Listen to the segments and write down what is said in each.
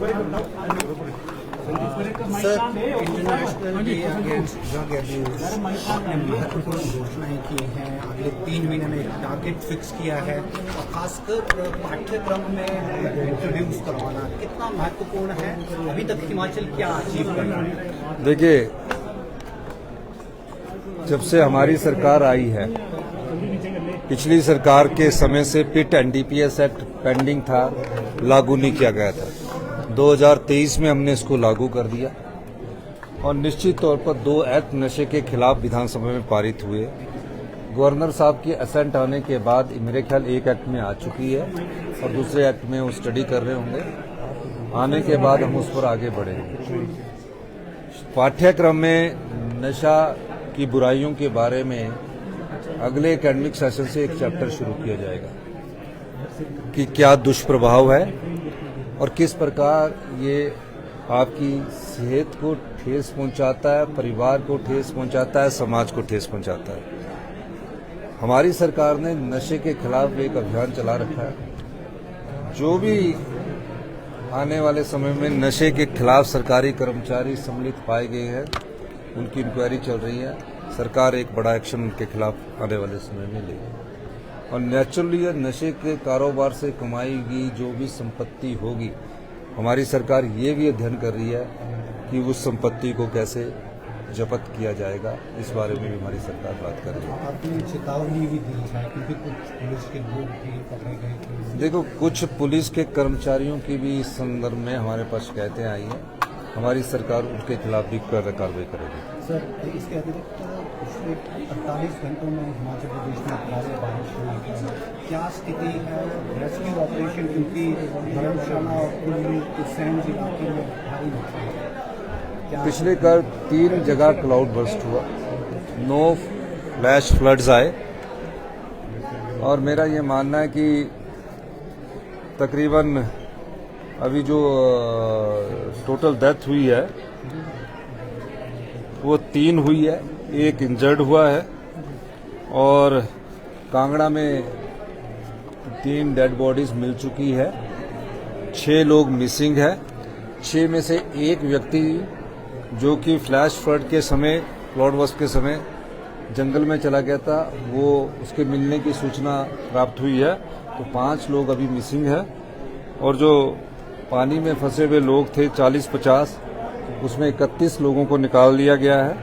Sir, international day against drug abuse आपने महत्वपूर्ण घोषणाएं की हैं। अगले 3 महीने में एक टारगेट फिक्स किया है और खासकर पाठ्यक्रम में इंट्रोड्यूस करवाना कितना महत्वपूर्ण है। अभी तक हिमाचल क्या अचीव कर रहा है? देखिए, जब से हमारी सरकार आई है, पिछली सरकार के समय से पिट एनडीपीएस एक्ट पेंडिंग था, लागू नहीं किया गया था। 2023 में हमने इसको लागू कर दिया और निश्चित तौर पर 2 एक्ट नशे के खिलाफ विधानसभा में पारित हुए। गवर्नर साहब की असेंट आने के बाद मेरे ख्याल 1 एक्ट में आ चुकी है और दूसरे एक्ट में वो स्टडी कर रहे होंगे। आने के बाद हम उस पर आगे बढ़ेंगे। पाठ्यक्रम में नशा की बुराइयों के बारे में अगले एकेडमिक सेशन से एक चैप्टर शुरू किया जाएगा कि क्या दुष्प्रभाव है और किस प्रकार ये आपकी सेहत को ठेस पहुंचाता है, परिवार को ठेस पहुंचाता है, समाज को ठेस पहुंचाता है। हमारी सरकार ने नशे के खिलाफ एक अभियान चला रखा है। जो भी आने वाले समय में नशे के खिलाफ सरकारी कर्मचारी सम्मिलित पाए गए हैं, उनकी इंक्वायरी चल रही है। सरकार एक बड़ा एक्शन उनके खिलाफ आने वाले समय में लेगी और नेचुरली नशे के कारोबार से कमाई गई जो भी संपत्ति होगी, हमारी सरकार ये भी अध्ययन कर रही है कि उस संपत्ति को कैसे जब्त किया जाएगा। इस बारे में भी हमारी सरकार बात कर रही है। आपने चेतावनी भी दी है क्योंकि कुछ पुलिस के लोग भी पकड़े गए। देखो, कुछ पुलिस के कर्मचारियों की भी इस संदर्भ में हमारे पास शिकायतें आई हैं। हमारी सरकार उनके खिलाफ भी कार्रवाई करेगी। सर, इसके अतिरिक्त पिछले 48 घंटों में हिमाचल प्रदेश में भारी बारिश हुई है। क्या स्थिति है रेस्क्यू ऑपरेशन, क्योंकि धर्मशाला और कुल्लू सैंज इलाके में भारी नुकसान है? पिछले कल 3 जगह क्लाउड बर्स्ट हुआ, 9 फ्लैश फ्लड्स आए और मेरा ये मानना है कि तकरीबन अभी जो टोटल डेथ हुई है वो 3 हुई है, 1 इंजर्ड हुआ है और कांगड़ा में 3 डेड बॉडीज मिल चुकी है। 6 लोग मिसिंग है। 6 में से 1 व्यक्ति जो कि फ्लैश फ्लड के समय, क्लाउड बर्स्ट के समय जंगल में चला गया था, वो उसके मिलने की सूचना प्राप्त हुई है। तो 5 लोग अभी मिसिंग है और जो पानी में फंसे हुए लोग थे 40-50, उसमें 31 लोगों को निकाल लिया गया है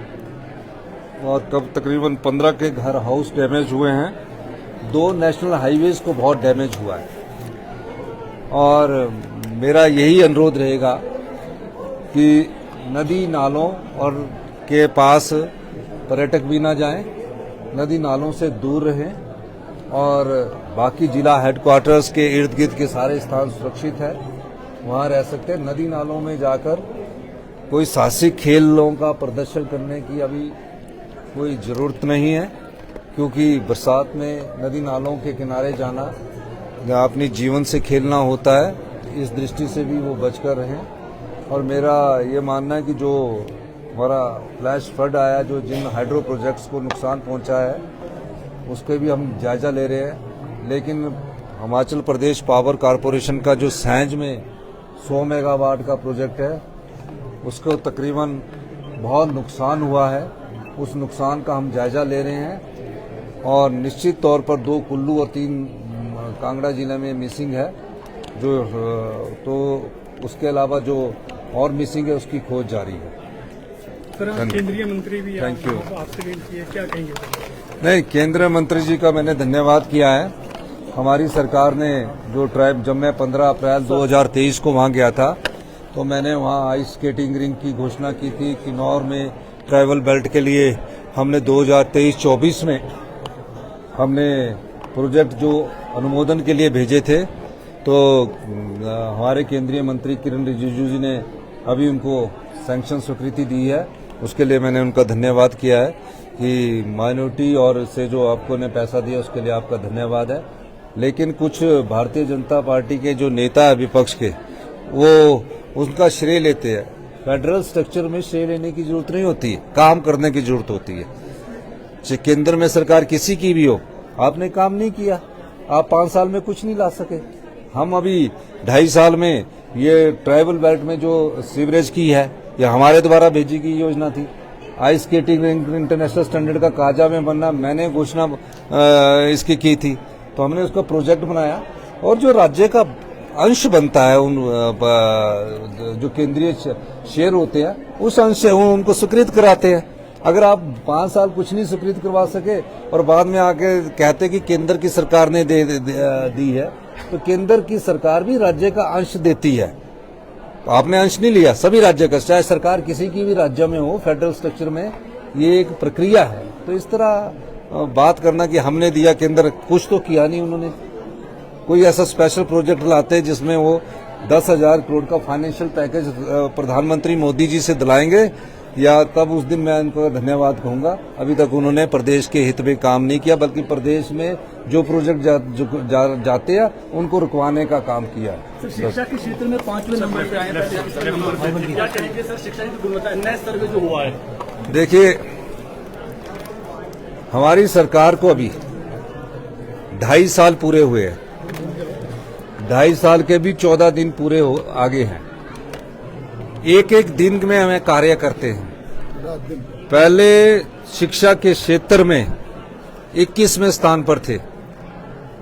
और कब तकरीबन 15 के घर हाउस डैमेज हुए हैं। 2 नेशनल हाईवेज को बहुत डैमेज हुआ है और मेरा यही अनुरोध रहेगा कि नदी नालों और के पास पर्यटक भी ना जाएं, नदी नालों से दूर रहें और बाकी जिला हेडक्वार्टर्स के इर्द गिर्द के सारे स्थान सुरक्षित है, वहाँ रह सकते हैं। नदी नालों में जाकर कोई साहसिक खेलों का प्रदर्शन करने की अभी कोई ज़रूरत नहीं है, क्योंकि बरसात में नदी नालों के किनारे जाना अपनी जीवन से खेलना होता है। इस दृष्टि से भी वो बचकर रहें और मेरा ये मानना है कि जो हमारा फ्लैश फ्लड आया, जो जिन हाइड्रो प्रोजेक्ट्स को नुकसान पहुंचा है, उसके भी हम जायजा ले रहे हैं। लेकिन हिमाचल प्रदेश पावर कॉरपोरेशन का जो सैंज में 100 मेगावाट का प्रोजेक्ट है, उसको तकरीबन बहुत नुकसान हुआ है। उस नुकसान का हम जायजा ले रहे हैं और निश्चित तौर पर 2 कुल्लू और 3 कांगड़ा जिले में मिसिंग है, जो तो उसके अलावा जो और मिसिंग है उसकी खोज जारी है। सर, केंद्रीय मंत्री भी थैंक यू आपसे भेंट की है, क्या कहेंगे? नहीं, केंद्रीय मंत्री जी का मैंने धन्यवाद किया है। हमारी सरकार ने जो ट्राइब, जब मैं 15 अप्रैल 2023 को वहाँ गया था, तो मैंने वहाँ आइस स्केटिंग रिंग की घोषणा की थी। किन्नौर में ट्राइबल बेल्ट के लिए हमने 2023-24 में हमने प्रोजेक्ट जो अनुमोदन के लिए भेजे थे, तो हमारे केंद्रीय मंत्री किरण रिजिजू जी ने अभी उनको सैंक्शन स्वीकृति दी है। उसके लिए मैंने उनका धन्यवाद किया है कि माइनॉरिटी और से जो आपको ने पैसा दिया उसके लिए आपका धन्यवाद है। लेकिन कुछ भारतीय जनता पार्टी के जो नेता है विपक्ष के, वो उनका श्रेय लेते हैं। फेडरल स्ट्रक्चर में श्रेय लेने की जरूरत नहीं होती है, काम करने की जरूरत होती है। चाहे केंद्र में सरकार किसी की भी हो, आपने काम नहीं किया, आप 5 साल में कुछ नहीं ला सके। हम अभी 2.5 साल में ये ट्राइबल बेल्ट में जो सीवरेज की है, ये हमारे द्वारा भेजी गई योजना थी। आइस स्केटिंग इंटरनेशनल स्टैंडर्ड का काजा में बनना मैंने घोषणा इसकी की थी, तो हमने उसका प्रोजेक्ट बनाया। और जो राज्य का अंश बनता है, उन जो केंद्रीय शेयर होते हैं, उस अंश से उनको स्वीकृत कराते हैं। अगर आप 5 साल कुछ नहीं स्वीकृत करवा सके और बाद में आके कहते कि केंद्र की सरकार ने दी है, तो केंद्र की सरकार भी राज्य का अंश देती है। तो आपने अंश नहीं लिया, सभी राज्य का, चाहे सरकार किसी की भी राज्य में हो, फेडरल स्ट्रक्चर में ये एक प्रक्रिया है। तो इस तरह बात करना कि हमने दिया, केंद्र कुछ तो किया नहीं उन्होंने। कोई ऐसा स्पेशल प्रोजेक्ट लाते जिसमें वो 10,000 करोड़ का फाइनेंशियल पैकेज प्रधानमंत्री मोदी जी से दिलाएंगे, या तब उस दिन मैं इनको धन्यवाद कहूंगा। अभी तक उन्होंने प्रदेश के हित में काम नहीं किया, बल्कि प्रदेश में जो प्रोजेक्ट जाते हैं उनको रुकवाने का काम किया है। सर, शिक्षा के क्षेत्र में 5वें नंबर पे आए हैं, क्या कहेंगे सर शिक्षा की गुणवत्ता नए सर्वे जो हुआ है? देखिए, हमारी सरकार को अभी 2.5 साल पूरे हुए हैं। 2.5 साल के भी 14 दिन पूरे आगे हैं। एक दिन में हमें कार्य करते हैं। पहले शिक्षा के क्षेत्र में 21वें स्थान पर थे,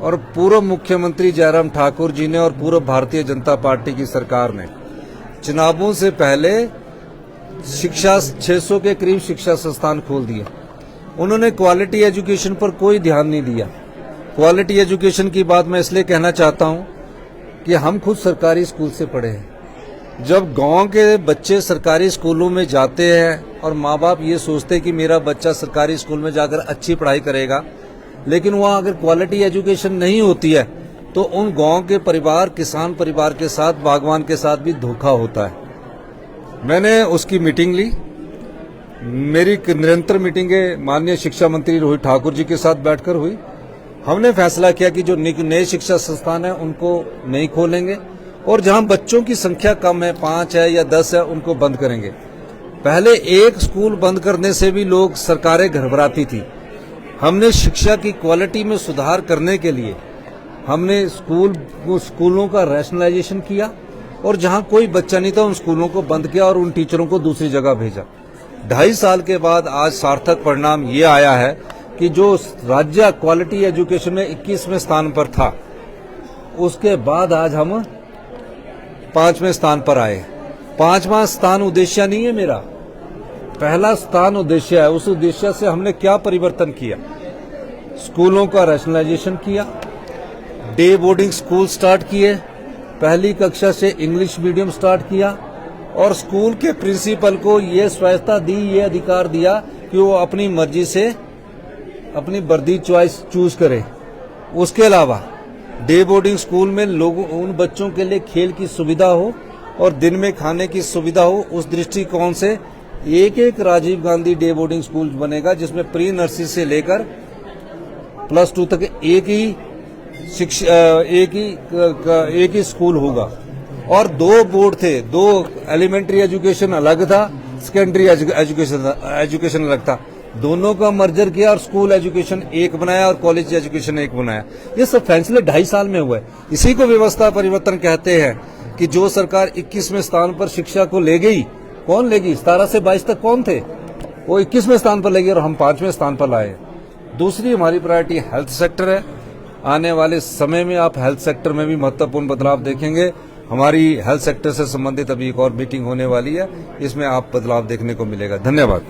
और पूर्व मुख्यमंत्री जयराम ठाकुर जी ने और पूर्व भारतीय जनता पार्टी की सरकार ने चुनावों से पहले शिक्षा 600 के करीब शिक्षा संस्थान खोल दिए। उन्होंने क्वालिटी एजुकेशन पर कोई ध्यान नहीं दिया। क्वालिटी एजुकेशन की बात मैं इसलिए कहना चाहता हूं कि हम खुद सरकारी स्कूल से पढ़े हैं। जब गांव के बच्चे सरकारी स्कूलों में जाते हैं और माँ बाप ये सोचते हैं कि मेरा बच्चा सरकारी स्कूल में जाकर अच्छी पढ़ाई करेगा, लेकिन वहाँ अगर क्वालिटी एजुकेशन नहीं होती है तो उन गांव के परिवार, किसान परिवार के साथ, बागवान के साथ भी धोखा होता है। मैंने उसकी मीटिंग ली। मेरी निरंतर मीटिंगें माननीय शिक्षा मंत्री रोहित ठाकुर जी के साथ बैठकर हुई। हमने फैसला किया कि जो नए शिक्षा संस्थान है उनको नहीं खोलेंगे, और जहां बच्चों की संख्या कम है, 5 है या 10 है, उनको बंद करेंगे। पहले एक स्कूल बंद करने से भी लोग, सरकारें घबराती थी। हमने शिक्षा की क्वालिटी में सुधार करने के लिए हमने स्कूलों का रैशनलाइजेशन किया, और जहां कोई बच्चा नहीं था उन स्कूलों को बंद किया और उन टीचरों को दूसरी जगह भेजा। 2.5 साल के बाद आज सार्थक परिणाम ये आया है कि जो राज्य क्वालिटी एजुकेशन में 21वें स्थान पर था, उसके बाद आज हम 5वें स्थान पर आए। 5वां स्थान उद्देश्य नहीं है मेरा, पहला स्थान उद्देश्य है। उस उद्देश्य से हमने क्या परिवर्तन किया? स्कूलों का रैशनलाइजेशन किया, डे बोर्डिंग स्कूल स्टार्ट किए, पहली कक्षा से इंग्लिश मीडियम स्टार्ट किया, और स्कूल के प्रिंसिपल को ये स्वायत्तता दी, ये अधिकार दिया कि वो अपनी मर्जी से अपनी वर्दी चॉइस चूज करे। उसके अलावा डे बोर्डिंग स्कूल में लोगों, उन बच्चों के लिए खेल की सुविधा हो और दिन में खाने की सुविधा हो। उस दृष्टिकोण से एक Rajiv Gandhi day boarding school बनेगा, जिसमें प्री नर्सरी से लेकर +2 तक एक ही स्कूल होगा। और 2 बोर्ड थे, 2 एलिमेंट्री एजुकेशन अलग था, सेकेंडरी एजुकेशन अलग था। दोनों का मर्जर किया और स्कूल एजुकेशन एक बनाया और कॉलेज एजुकेशन एक बनाया। ये सब फैसले 2.5 साल में हुए। इसी को व्यवस्था परिवर्तन कहते हैं कि जो सरकार 21वें स्थान पर शिक्षा को ले गई, कौन ले गई? 17 से 22 तक कौन थे? वो 21वें स्थान पर ले गई और हम 5वें स्थान पर लाए। दूसरी हमारी प्रायोरिटी हेल्थ सेक्टर है। आने वाले समय में आप हेल्थ सेक्टर में भी महत्वपूर्ण बदलाव देखेंगे। हमारी हेल्थ सेक्टर से संबंधित अभी एक और मीटिंग होने वाली है, इसमें आप बदलाव देखने को मिलेगा। धन्यवाद।